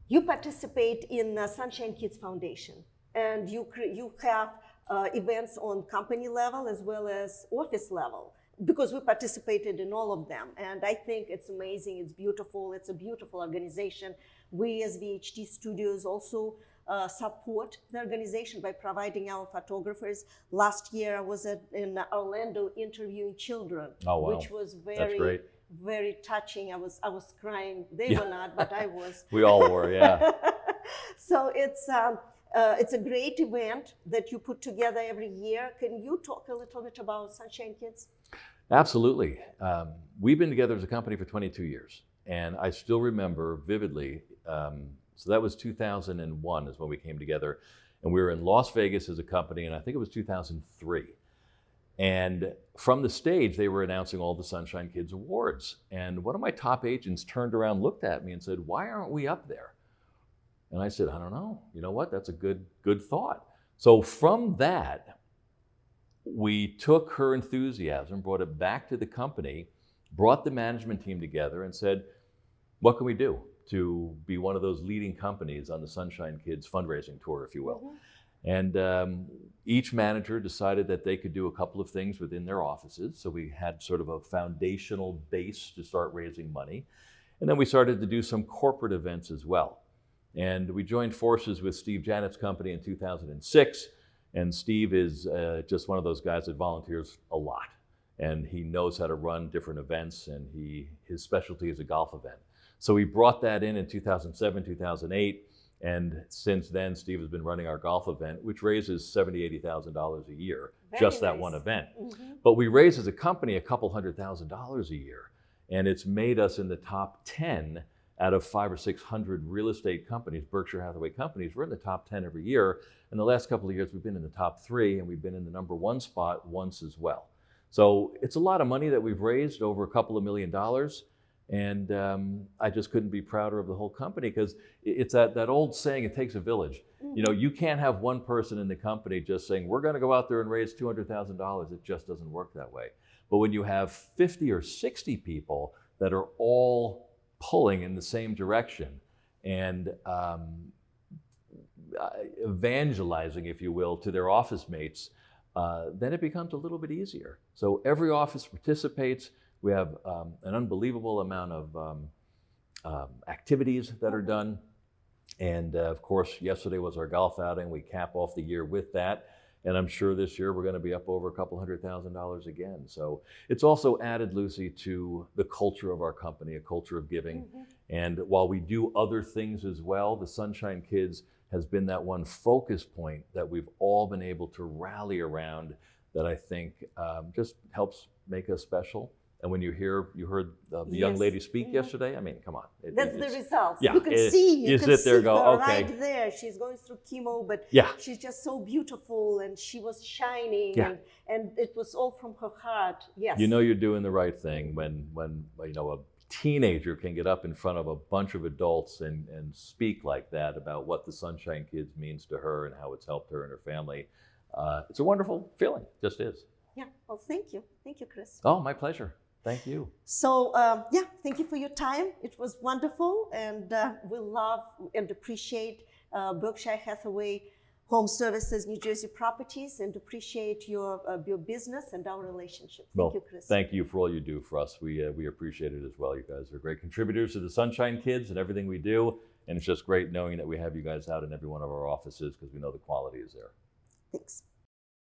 You participate in Sunshine Kids Foundation, and you have events on company level as well as office level, because we participated in all of them. And I think it's amazing, it's beautiful, it's a beautiful organization. We as VHT Studios also support the organization by providing our photographers. Last year I was in Orlando interviewing children, oh, wow. which was That's great. Very touching. I was crying. They were not, but I was. We all were, yeah. So it's a great event that you put together every year. Can you talk a little bit about Sunshine Kids? Absolutely. We've been together as a company for 22 years, and I still remember vividly. So that was 2001 is when we came together, and we were in Las Vegas as a company, and I think it was 2003. And from the stage, they were announcing all the Sunshine Kids Awards. And one of my top agents turned around, looked at me and said, "Why aren't we up there?" And I said, "I don't know. You know what? That's a good thought." So from that, we took her enthusiasm, brought it back to the company, brought the management team together and said, "What can we do to be one of those leading companies on the Sunshine Kids fundraising tour, if you will?" Mm-hmm. And each manager decided that they could do a couple of things within their offices. So we had sort of a foundational base to start raising money. And then we started to do some corporate events as well. And we joined forces with Steve Bennet's company in 2006. And Steve is just one of those guys that volunteers a lot. And he knows how to run different events, and his specialty is a golf event. So we brought that in 2007, 2008. And since then, Steve has been running our golf event, which raises $70,000, $80,000 a year, just that one event. Mm-hmm. But we raise as a company a couple $100,000 a year. And it's made us in the top 10 out of 500 or 600 real estate companies, Berkshire Hathaway Companies. We're in the top 10 every year. In the last couple of years, we've been in the top 3, and we've been in the #1 spot once as well. So it's a lot of money that we've raised, over a couple of $1 million. And I just couldn't be prouder of the whole company, because it's that old saying, it takes a village. Mm-hmm. You know, you can't have one person in the company just saying, "We're going to go out there and raise $200,000. It just doesn't work that way. But when you have 50 or 60 people that are all pulling in the same direction and evangelizing, if you will, to their office mates, then it becomes a little bit easier. So every office participates. We have an unbelievable amount of activities that are done. And of course, yesterday was our golf outing. We cap off the year with that. And I'm sure this year we're going to be up over a couple $100,000 again. So it's also added, Lucy, to the culture of our company, a culture of giving. Mm-hmm. And while we do other things as well, the Sunshine Kids has been that one focus point that we've all been able to rally around, that I think just helps make us special. And when you heard the young lady speak yesterday, I mean, come on. That's the results. Yeah, you can see, you sit there and go, okay. Right there. She's going through chemo, but she's just so beautiful, and she was shining, and it was all from her heart. Yes. You know you're doing the right thing when you know, a teenager can get up in front of a bunch of adults and speak like that about what the Sunshine Kids means to her and how it's helped her and her family. It's a wonderful feeling, it just is. Yeah, well, thank you. Thank you, Chris. Oh, my pleasure. Thank you. So, thank you for your time. It was wonderful, and we love and appreciate Berkshire Hathaway Home Services, New Jersey Properties, and appreciate your business and our relationship. Thank you, Chris. Thank you for all you do for us. We appreciate it as well. You guys are great contributors to the Sunshine Kids and everything we do, and it's just great knowing that we have you guys out in every one of our offices, because we know the quality is there. Thanks.